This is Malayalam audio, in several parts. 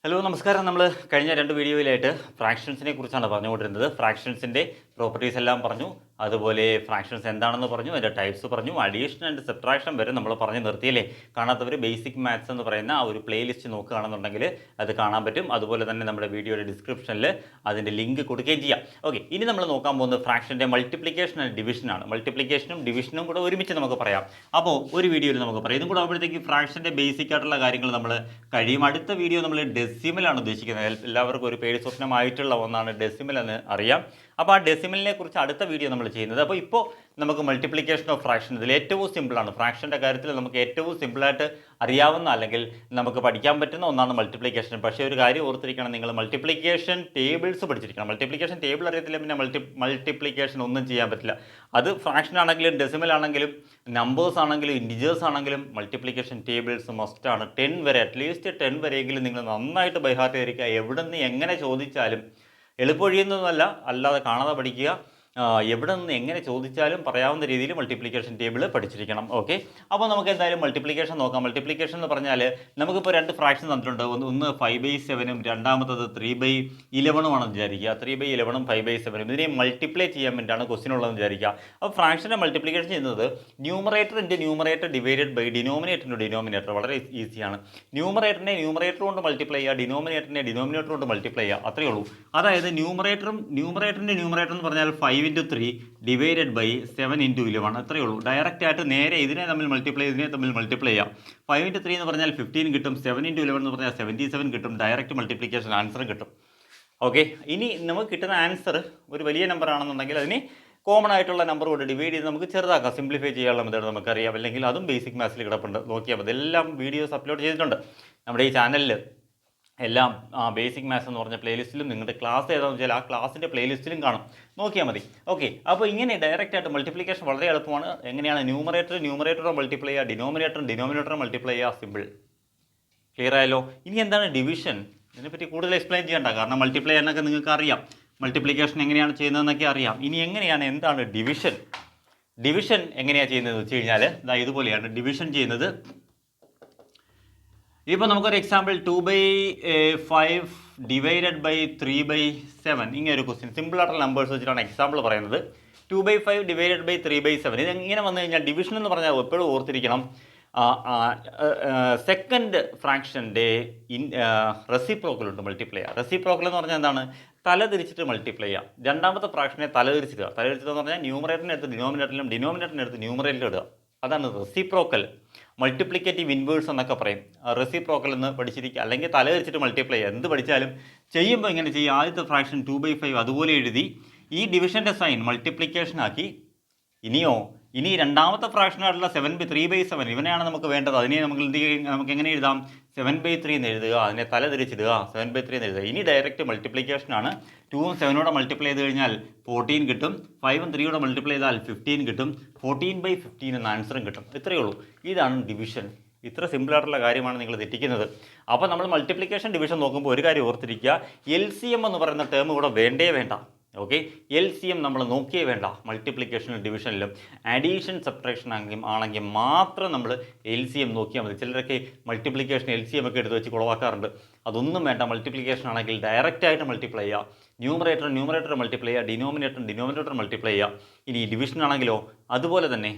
ഹലോ നമസ്കാരം. നമ്മൾ കഴിഞ്ഞ 2 വീഡിയോയിലായിട്ട് ഫ്രാക്ഷൻസിനെ കുറിച്ചാണ് പറഞ്ഞുകൊണ്ടിരുന്നത്. ഫ്രാക്ഷൻസിൻ്റെ പ്രോപ്പർട്ടീസ് എല്ലാം പറഞ്ഞു, അതുപോലെ ഫ്രാക്ഷൻസ് എന്താണെന്ന് പറഞ്ഞു, അതിൻ്റെ ടൈപ്സ് പറഞ്ഞു, അഡീഷൻ ആൻഡ് സബ്ട്രാക്ഷൻ വരെ നമ്മൾ പറഞ്ഞ് നിർത്തിയല്ലേ. കാണാത്തവർ ബേസിക് മാത്സ് എന്ന് പറയുന്ന ആ ഒരു പ്ലേലിസ്റ്റ് നോക്കുകയാണെന്നുണ്ടെങ്കിൽ അത് കാണാൻ പറ്റും. അതുപോലെ തന്നെ നമ്മുടെ വീഡിയോയുടെ ഡിസ്ക്രിപ്ഷനിൽ അതിൻ്റെ ലിങ്ക് കൊടുക്കുകയും ചെയ്യാം. ഓക്കെ, ഇനി നമ്മൾ നോക്കാൻ പോകുന്നത് ഫ്രാക്ഷൻ്റെ മൾട്ടിപ്ലിക്കേഷൻ ആൻഡ് ഡിവിഷനാണ്. മൾട്ടിപ്ലിക്കേഷനും ഡിവിഷനും കൂടെ ഒരുമിച്ച് നമുക്ക് പറയാം. അപ്പോൾ ഒരു വീഡിയോയിൽ നമുക്ക് പറയാം. ഇതും കൂടെ ആകുമ്പോഴത്തേക്ക് ഫ്രാക്ഷൻ്റെ ബേസിക് ആയിട്ടുള്ള കാര്യങ്ങൾ നമ്മൾ കഴിയും. അടുത്ത വീഡിയോ നമ്മൾ ഡെസിമലാണ് ഉദ്ദേശിക്കുന്നത്. എല്ലാവർക്കും ഒരു പേടി സ്വപ്നമായിട്ടുള്ള ഒന്നാണ് ഡെസിമൽ എന്ന് അറിയാം. അപ്പോൾ ആ ഡെസിമലിനെ കുറിച്ച് അടുത്ത വീഡിയോ നമ്മൾ ചെയ്യുന്നത്. അപ്പോൾ ഇപ്പോൾ നമുക്ക് മൾട്ടിപ്ലിക്കേഷൻ ഓഫ് ഫ്രാക്ഷൻ ഇതിൽ ഏറ്റവും സിമ്പിളാണ്. ഫ്രാക്ഷൻ്റെ കാര്യത്തിൽ നമുക്ക് ഏറ്റവും സിമ്പിളായിട്ട് അറിയാവുന്ന അല്ലെങ്കിൽ നമുക്ക് പഠിക്കാൻ പറ്റുന്ന ഒന്നാണ് മൾട്ടിപ്ലിക്കേഷൻ. പക്ഷേ ഒരു കാര്യം ഓർത്തിരിക്കണം, നിങ്ങൾ മൾട്ടിപ്ലിക്കേഷൻ ടേബിൾസ് പഠിച്ചിരിക്കണം. മൾട്ടിപ്ലിക്കേഷൻ ടേബിൾ അറിയത്തില്ല പിന്നെ മൾട്ടിപ്ലിക്കേഷൻ ഒന്നും ചെയ്യാൻ പറ്റില്ല. അത് ഫ്രാക്ഷൻ ആണെങ്കിലും ഡെസിമൽ ആണെങ്കിലും നമ്പേഴ്സ് ആണെങ്കിലും ഇൻറ്റിജേഴ്സ് ആണെങ്കിലും മൾട്ടിപ്ലിക്കേഷൻ ടേബിൾസ് മസ്റ്റാണ്. 10 വരെ, അറ്റ്ലീസ്റ്റ് 10 വരെയെങ്കിലും നിങ്ങൾ നന്നായിട്ട് ബൈ ഹാർട്ട് ചെയ്തിരിക്കുക. എവിടെ നിന്ന് എങ്ങനെ ചോദിച്ചാലും എളുപ്പമൊഴിയുന്നതല്ല, അല്ലാതെ കാണാതെ പഠിക്കുക. എവിടെ നിന്ന് എങ്ങനെ ചോദിച്ചാലും പറയാവുന്ന രീതിയിൽ മൾട്ടിപ്ലിക്കേഷൻ ടേബിൾ പഠിച്ചിരിക്കണം. ഓക്കെ, അപ്പോൾ നമുക്ക് എന്തായാലും മൾട്ടിപ്ലിക്കേഷൻ നോക്കാം. മൾട്ടിപ്ലിക്കേഷൻ എന്ന് പറഞ്ഞാൽ നമുക്കിപ്പോൾ 2 ഫ്രാക്ഷൻ തന്നിട്ടുണ്ട്. ഒന്ന് 5/7ഉം രണ്ടാമത്തത് 3/11 ആണെന്ന് വിചാരിക്കുക. 3/11ഉം 5/7ഉം ഇതിനെ മൾട്ടിപ്ലൈ ചെയ്യാൻ വേണ്ടിയിട്ടാണ് ക്വസ്റ്റ്യൻ ഉള്ളതെന്ന് വിചാരിക്കുക. അപ്പോൾ ഫ്രാക്ഷനെ മൾട്ടിപ്ലിക്കേഷൻ ചെയ്യുന്നത് ന്യൂമറേറ്റർ ഡിവൈഡഡ് ബൈ ഡിനോമിനേറ്റർ. വളരെ ഈസിയാണ്. ന്യൂമറേറ്റർ കൊണ്ട് മൾട്ടിപ്ലൈ ചെയ്യുക, ഡിനോമിനേറ്റർ കൊണ്ട് മൾട്ടിപ്ലൈ ചെയ്യുക, അത്രയേ ഉള്ളൂ. അതായത് ന്യൂമറേറ്ററിൻ്റെ ന്യൂമറേറ്റർ എന്ന് പറഞ്ഞാൽ 5 × 3 ഡിവൈഡഡ് ബൈ 7 × 11, അത്രയേ ഉള്ളൂ. ഡയറക്റ്റ് ആയിട്ട് നേരെ ഇതിനെ തമ്മിൽ മൾട്ടിപ്ലൈ ചെയ്യാം. 5 × 3 എന്ന് പറഞ്ഞാൽ 15 കിട്ടും, 7 × 11 എന്ന് പറഞ്ഞാൽ 77 കിട്ടും. ഡയറക്റ്റ് മൾട്ടിപ്ലിക്കേഷൻ ആൻസറും കിട്ടും. ഓക്കെ, ഇനി നമുക്ക് കിട്ടുന്ന ആൻസർ ഒരു വലിയ നമ്പർ ആണെന്നുണ്ടെങ്കിൽ അതിനെ കോമൺ ആയിട്ടുള്ള നമ്പർ കൊണ്ട് ഡിവൈഡ് ചെയ്ത് നമുക്ക് ചെറുതാക്കാം. സിംപ്ലിഫൈ ചെയ്യാനുള്ള മെത്തേഡ് നമുക്കറിയാം. അല്ലെങ്കിൽ അതും ബേസിക് മാത്സിൽ കിടപ്പുണ്ട്, നോക്കിയാൽ മതി. എല്ലാം വീഡിയോസ് അപ്ലോഡ് ചെയ്തിട്ടുണ്ട് നമ്മുടെ ഈ ചാനലിൽ. എല്ലാം ബേസിക് മാത്സ് എന്ന് പറഞ്ഞ പ്ലേലിസ്റ്റിലും നിങ്ങളുടെ ക്ലാസ് ഏതാണെന്ന് വെച്ചാൽ ആ ക്ലാസ്സിൻ്റെ പ്ലേലിസ്റ്റിലും കാണും, നോക്കിയാൽ മതി. ഓക്കെ, അപ്പോൾ ഇങ്ങനെ ഡയറക്റ്റ് ആയിട്ട് മൾട്ടിപ്ലിക്കേഷൻ വളരെ എളുപ്പമാണ്. എങ്ങനെയാണ് ന്യൂമറേറ്റർ മൾട്ടിപ്ലൈ ചെയ്യുക, ഡിനോമിനേറ്റർ മൾട്ടിപ്ലൈ ചെയ്യുക, സിമ്പിൾ. ക്ലിയർ ആയല്ലോ. ഇനി എന്താണ് ഡിവിഷൻ? ഇതിനെപ്പറ്റി കൂടുതൽ എക്സ്പ്ലെയിൻ ചെയ്യണ്ട, കാരണം മൾട്ടിപ്ലൈ എന്നൊക്കെ നിങ്ങൾക്ക് അറിയാം. മൾട്ടിപ്ലിക്കേഷൻ എങ്ങനെയാണ് ചെയ്യുന്നതെന്നൊക്കെ അറിയാം. ഇനി എന്താണ് ഡിവിഷൻ എങ്ങനെയാണ് ചെയ്യുന്നതെന്ന് വെച്ച് കഴിഞ്ഞാൽ ഇതുപോലെയാണ് ഡിവിഷൻ ചെയ്യുന്നത്. ഇപ്പോൾ നമുക്കൊരു എക്സാമ്പിൾ 2/5 ഡിവൈഡഡ് ബൈ 3/7 ഇങ്ങനെ ഒരു ക്വസ്റ്റ്യൻ. സിമ്പിളായിട്ടുള്ള നമ്പേഴ്സ് വെച്ചിട്ടാണ് എക്സാമ്പിൾ പറയുന്നത്. 2/5 ഡിവൈഡഡ് ബൈ 3/7 ഇത് എങ്ങനെ വന്നു കഴിഞ്ഞാൽ ഡിവിഷൻ എന്ന് പറഞ്ഞാൽ എപ്പോഴും ഓർത്തിരിക്കണം, സെക്കൻഡ് ഫ്രാക്ഷൻ്റെ റെസിപ്രോക്കലുണ്ട് മൾട്ടിപ്ലൈ ചെയ്യുക. റെസിപ്രോക്കൽ എന്ന് പറഞ്ഞാൽ എന്താണ്? തല തിരിച്ചിട്ട് മൾട്ടിപ്ലൈ ചെയ്യുക. രണ്ടാമത്തെ ഫ്രാക്ഷനെ തലതിരിച്ചിട്ടെന്ന് പറഞ്ഞാൽ ന്യൂമറേറ്ററിനെ എടുത്ത് ഡിനോമിനേറ്ററിനെ എടുത്ത് ന്യൂമറേറ്ററിൽ ഇടുക. അതാണ് റെസിപ്രോക്കൽ. മൾട്ടിപ്ലിക്കേറ്റീവ് ഇൻവേഴ്സ് എന്നൊക്കെ പറയും. റെസിപ്രോക്കൽ എന്ന് പഠിച്ചിരിക്കുക, അല്ലെങ്കിൽ തല തിരിച്ചിട്ട് മൾട്ടിപ്ലൈ ചെയ്യുക. എന്ത് പഠിച്ചാലും ചെയ്യുമ്പോൾ ഇങ്ങനെ ചെയ്യുക. ആദ്യത്തെ ഫ്രാക്ഷൻ 2/5 അതുപോലെ എഴുതി ഈ ഡിവിഷൻ്റെ സൈൻ മൾട്ടിപ്ലിക്കേഷൻ ആക്കി. ഇനി രണ്ടാമത്തെ ഫ്രാക്ഷനായിട്ടുള്ള 3/7 ഇവനെയാണ് നമുക്ക് വേണ്ടത്. അതിനെ നമുക്ക് എങ്ങനെ എഴുതാം? 7/3 എന്ന് എഴുതുക, അതിനെ തല തിരിച്ചിടുക, 7/3 എന്ന് എഴുതുക. ഇനി ഡയറക്റ്റ് മൾട്ടിപ്ലിക്കേഷനാണ്. 2ഉം 7 മൾട്ടിപ്ലൈ ചെയ്ത് കഴിഞ്ഞാൽ 14 കിട്ടും. 5ഉം 3 മൾട്ടിപ്ലൈ ചെയ്താൽ 15 കിട്ടും. 14/15 എന്ന ആൻസറും കിട്ടും. ഇത്രയേ ഉള്ളൂ. ഇതാണ് ഡിവിഷൻ. ഇത്ര സിമ്പിളായിട്ടുള്ള കാര്യമാണ് നിങ്ങൾ തെറ്റിക്കുന്നത്. അപ്പോൾ നമ്മൾ മൾട്ടിപ്ലിക്കേഷൻ ഡിവിഷൻ നോക്കുമ്പോൾ ഒരു കാര്യം ഓർത്തിരിക്കുക, LCM എന്ന് പറയുന്ന ടേം ഇവിടെ വേണ്ട. ഓക്കെ, LCM നമ്മൾ നോക്കിയേ വേണ്ട. മൾട്ടിപ്ലിക്കേഷനിലും ഡിവിഷനിലും അഡീഷൻ സബ്ട്രാക്ഷൻ ആണെങ്കിൽ മാത്രം നമ്മൾ LCM നോക്കിയാൽ മതി. ചിലരൊക്കെ മൾട്ടിപ്ലിക്കേഷൻ LCM ഒക്കെ എടുത്ത് വെച്ച് കുളവാക്കാറുണ്ട്. അതൊന്നും വേണ്ട. മൾട്ടിപ്ലിക്കേഷൻ ആണെങ്കിൽ ഡയറക്റ്റായിട്ട് മൾട്ടിപ്ലൈ ചെയ്യുക. ന്യൂമറേറ്റർ മൾട്ടിപ്ലൈ ചെയ്യുക, ഡിനോമിനേറ്റർ മൾട്ടിപ്ലൈ ചെയ്യുക. ഇനി ഡിവിഷൻ ആണെങ്കിലോ അതുപോലെ തന്നെ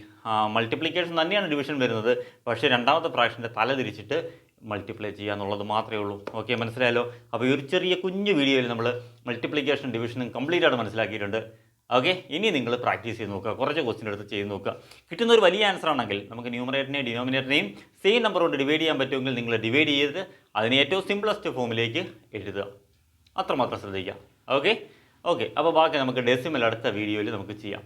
മൾട്ടിപ്ലിക്കേഷൻ തന്നെയാണ് ഡിവിഷൻ വരുന്നത്. പക്ഷേ രണ്ടാമത്തെ ഫ്രാക്ഷൻ്റെ തല തിരിച്ചിട്ട് മൾട്ടിപ്ലൈ ചെയ്യുക എന്നുള്ളത് മാത്രമേ ഉള്ളൂ. ഓക്കെ, മനസ്സിലായല്ലോ. അപ്പോൾ ഈ ഒരു ചെറിയ കുഞ്ഞു വീഡിയോയിൽ നമ്മൾ മൾട്ടിപ്ലിക്കേഷൻ ഡിവിഷനും കംപ്ലീറ്റ് ആയിട്ട് മനസ്സിലാക്കിയിട്ടുണ്ട്. ഓക്കെ, ഇനി നിങ്ങൾ പ്രാക്ടീസ് ചെയ്ത് നോക്കുക, കുറച്ച് ക്വസ്റ്റ്യൻ എടുത്ത് ചെയ്ത് നോക്കുക. കിട്ടുന്ന ഒരു വലിയ ആൻസർ ആണെങ്കിൽ നമുക്ക് ന്യൂമറേറ്ററിനെയും ഡിനോമിനേറ്ററിനെയും സെയിം നമ്പർ കൊണ്ട് ഡിവൈഡ് ചെയ്യാൻ പറ്റുമെങ്കിൽ നിങ്ങൾ ഡിവൈഡ് ചെയ്ത് അതിനെ ഏറ്റവും സിമ്പിളസ്റ്റ് ഫോമിലേക്ക് എഴുതുക. അത്രമാത്രം ശ്രദ്ധിക്കുക. ഓക്കെ, അപ്പോൾ ബാക്കി നമുക്ക് ഡെസിമൽ അടുത്ത വീഡിയോയിൽ നമുക്ക് ചെയ്യാം.